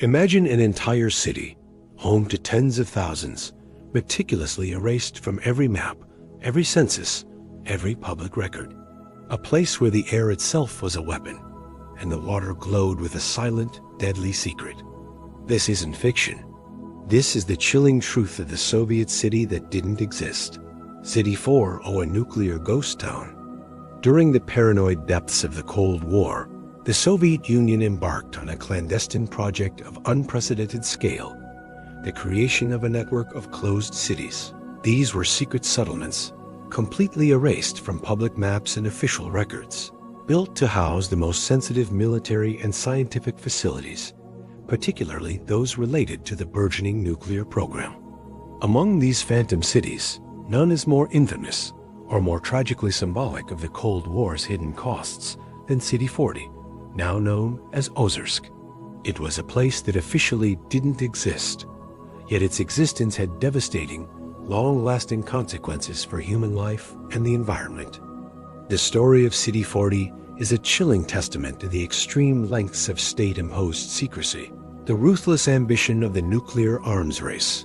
Imagine an entire city, home to tens of thousands, meticulously erased from every map, every census, every public record. A place where the air itself was a weapon, and the water glowed with a silent, deadly secret. This isn't fiction. This is the chilling truth of the Soviet city that didn't exist. City 4, or a nuclear ghost town. During the paranoid depths of the Cold War, the Soviet Union embarked on a clandestine project of unprecedented scale, the creation of a network of closed cities. These were secret settlements, completely erased from public maps and official records, built to house the most sensitive military and scientific facilities, particularly those related to the burgeoning nuclear program. Among these phantom cities, none is more infamous or more tragically symbolic of the Cold War's hidden costs than City 40, now known as Ozersk. It was a place that officially didn't exist, yet its existence had devastating, long-lasting consequences for human life and the environment. The story of City 40 is a chilling testament to the extreme lengths of state-imposed secrecy, the ruthless ambition of the nuclear arms race,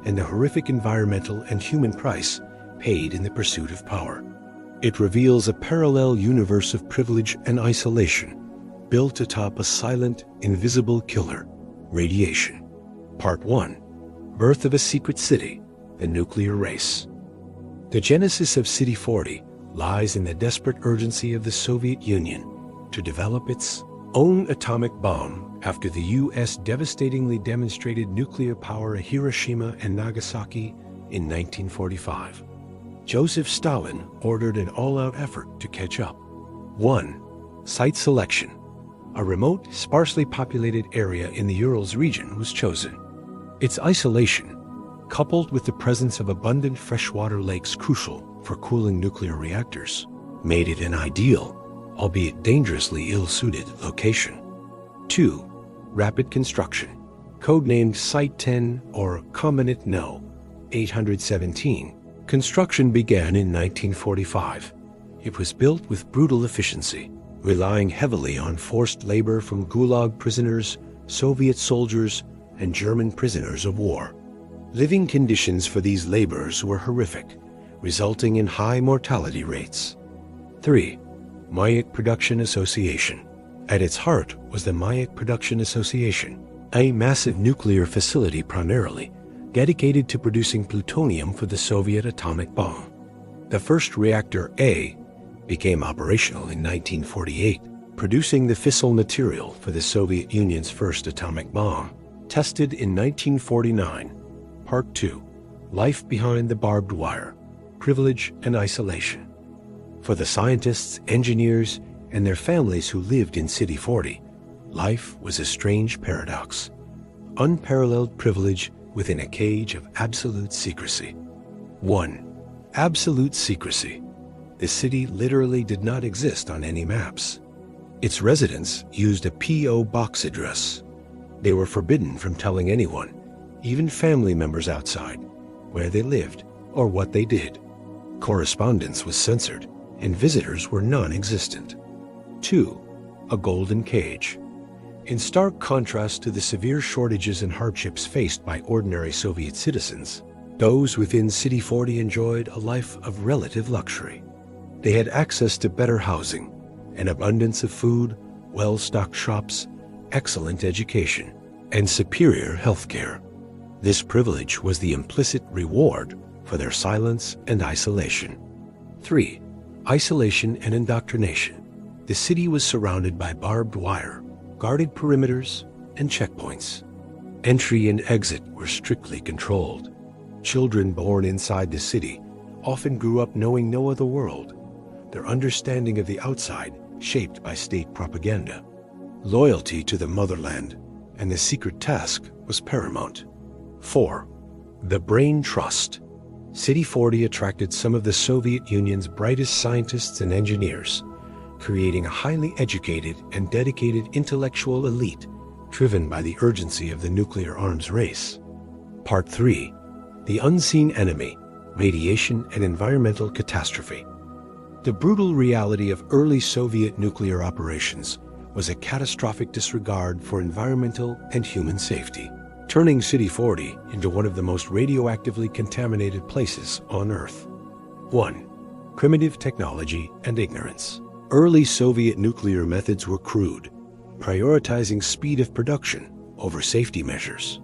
and the horrific environmental and human price paid in the pursuit of power. It reveals a parallel universe of privilege and isolation, built atop a silent, invisible killer, radiation. Part 1. Birth of a Secret City, the Nuclear Race. The genesis of City 40 lies in the desperate urgency of the Soviet Union to develop its own atomic bomb after the U.S. devastatingly demonstrated nuclear power at Hiroshima and Nagasaki in 1945. Joseph Stalin ordered an all-out effort to catch up. 1. Site selection. A remote, sparsely populated area in the Urals region was chosen. Its isolation, coupled with the presence of abundant freshwater lakes crucial for cooling nuclear reactors, made it an ideal, albeit dangerously ill-suited, location. 2. Rapid construction. Codenamed Site 10 or Combinate No. 817, construction began in 1945. It was built with brutal efficiency, relying heavily on forced labor from Gulag prisoners, Soviet soldiers, and German prisoners of war. Living conditions for these laborers were horrific, resulting in high mortality rates. 3. Mayak Production Association. At its heart was the Mayak Production Association, a massive nuclear facility primarily dedicated to producing plutonium for the Soviet atomic bomb. The first reactor A became operational in 1948, producing the fissile material for the Soviet Union's first atomic bomb. Tested in 1949. Part 2. Life behind the barbed wire, privilege and isolation. For the scientists, engineers, and their families who lived in City 40, life was a strange paradox. Unparalleled privilege within a cage of absolute secrecy. 1. Absolute secrecy. The city literally did not exist on any maps. Its residents used a P.O. box address. They were forbidden from telling anyone, even family members outside, where they lived or what they did. Correspondence was censored, and visitors were non-existent. 2. A golden cage. In stark contrast to the severe shortages and hardships faced by ordinary Soviet citizens, those within City 40 enjoyed a life of relative luxury. They had access to better housing, an abundance of food, well-stocked shops, excellent education, and superior health care. This privilege was the implicit reward for their silence and isolation. 3. Isolation and indoctrination. The city was surrounded by barbed wire, guarded perimeters, and checkpoints. Entry and exit were strictly controlled. Children born inside the city often grew up knowing no other world, their understanding of the outside shaped by state propaganda. Loyalty to the motherland and the secret task was paramount. 4. The Brain Trust. City 40 attracted some of the Soviet Union's brightest scientists and engineers, creating a highly educated and dedicated intellectual elite driven by the urgency of the nuclear arms race. Part 3. The Unseen Enemy, Radiation and Environmental Catastrophe. The brutal reality of early Soviet nuclear operations was a catastrophic disregard for environmental and human safety, turning City 40 into one of the most radioactively contaminated places on Earth. 1. Primitive technology and ignorance. Early Soviet nuclear methods were crude, prioritizing speed of production over safety measures.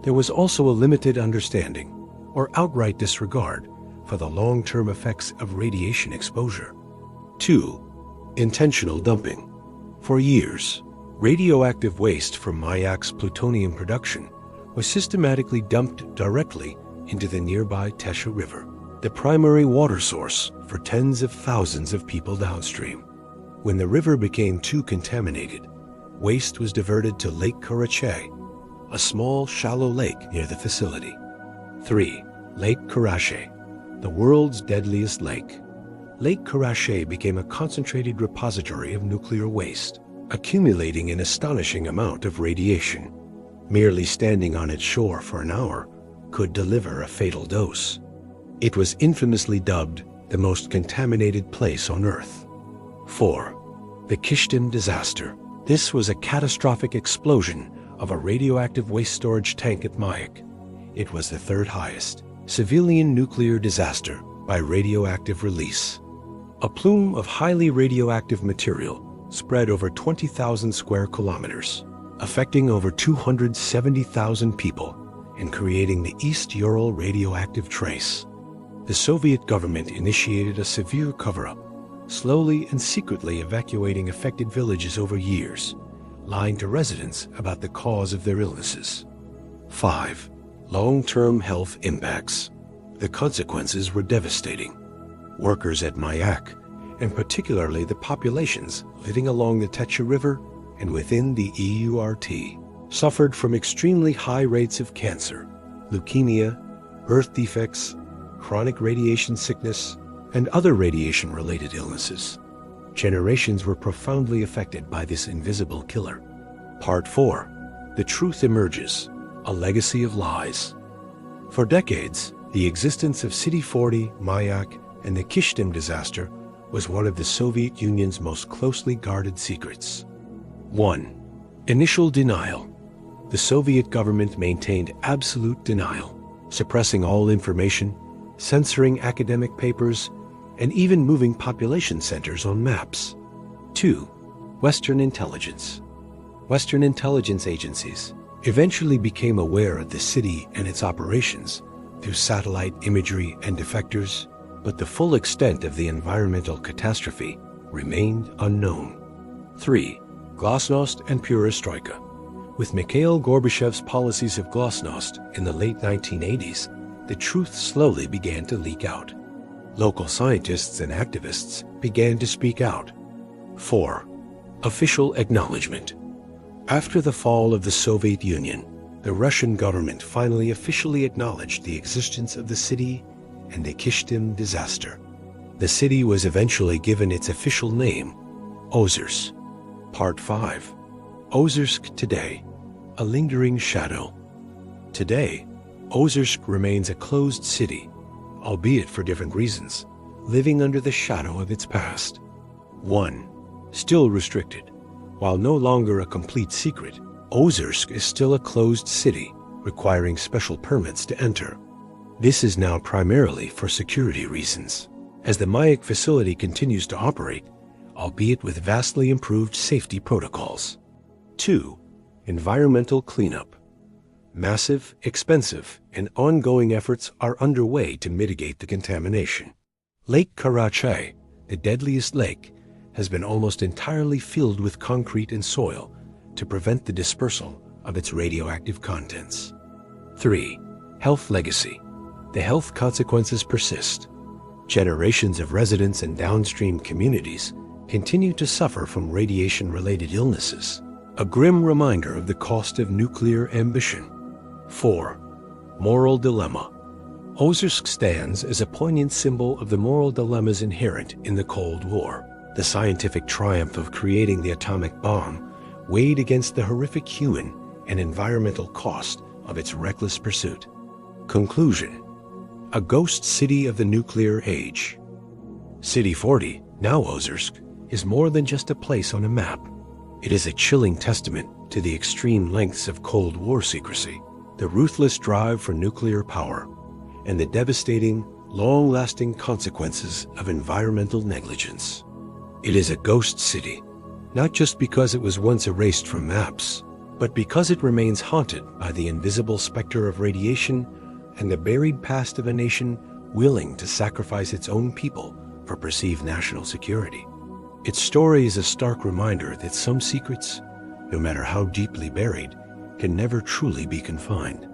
There was also a limited understanding, or outright disregard, for the long-term effects of radiation exposure. 2. Intentional dumping. For years, radioactive waste from Mayak's plutonium production was systematically dumped directly into the nearby Tesha River, the primary water source for tens of thousands of people downstream. When the river became too contaminated, waste was diverted to Lake Karachay, a small, shallow lake near the facility. 3. Lake Karachay, the world's deadliest lake. Lake Karachay became a concentrated repository of nuclear waste, accumulating an astonishing amount of radiation. Merely standing on its shore for an hour could deliver a fatal dose. It was infamously dubbed the most contaminated place on Earth. 4. The Kyshtym Disaster. This was a catastrophic explosion of a radioactive waste storage tank at Mayak. It was the third highest civilian nuclear disaster by radioactive release. A plume of highly radioactive material spread over 20,000 square kilometers, affecting over 270,000 people and creating the East Ural radioactive trace. The Soviet government initiated a severe cover-up, slowly and secretly evacuating affected villages over years, lying to residents about the cause of their illnesses. 5. Long-term health impacts. The consequences were devastating. Workers at Mayak, and particularly the populations living along the Tesha River and within the EURT, suffered from extremely high rates of cancer, leukemia, birth defects, chronic radiation sickness, and other radiation-related illnesses. Generations were profoundly affected by this invisible killer. Part 4. The Truth Emerges, a Legacy of Lies. For decades, the existence of City 40, Mayak, and the Kyshtym disaster was one of the Soviet Union's most closely guarded secrets. 1. Initial denial. The Soviet government maintained absolute denial, suppressing all information, censoring academic papers, and even moving population centers on maps. 2. Western intelligence. Western intelligence agencies eventually became aware of the city and its operations through satellite imagery and defectors, but the full extent of the environmental catastrophe remained unknown. 3. Glasnost and perestroika. With Mikhail Gorbachev's policies of glasnost in the late 1980s, the truth slowly began to leak out. Local scientists and activists began to speak out. 4. Official acknowledgement. After the fall of the Soviet Union, the Russian government finally officially acknowledged the existence of the city and the Kyshtym disaster. The city was eventually given its official name, Ozersk. Part 5. Ozersk today, a lingering shadow. Today, Ozersk remains a closed city, albeit for different reasons, living under the shadow of its past. 1. Still restricted. While no longer a complete secret, Ozersk is still a closed city, requiring special permits to enter. This is now primarily for security reasons, as the Mayak facility continues to operate, albeit with vastly improved safety protocols. 2. Environmental cleanup. Massive, expensive, and ongoing efforts are underway to mitigate the contamination. Lake Karachay, the deadliest lake, has been almost entirely filled with concrete and soil to prevent the dispersal of its radioactive contents. 3. Health legacy. The health consequences persist. Generations of residents and downstream communities continue to suffer from radiation-related illnesses, a grim reminder of the cost of nuclear ambition. 4. Moral dilemma. Ozersk stands as a poignant symbol of the moral dilemmas inherent in the Cold War. The scientific triumph of creating the atomic bomb weighed against the horrific human and environmental cost of its reckless pursuit. Conclusion. A ghost city of the nuclear age. City 40, now Ozersk, is more than just a place on a map. It is a chilling testament to the extreme lengths of Cold War secrecy, the ruthless drive for nuclear power, and the devastating, long-lasting consequences of environmental negligence. It is a ghost city, not just because it was once erased from maps, but because it remains haunted by the invisible specter of radiation and the buried past of a nation willing to sacrifice its own people for perceived national security. Its story is a stark reminder that some secrets, no matter how deeply buried, can never truly be confined.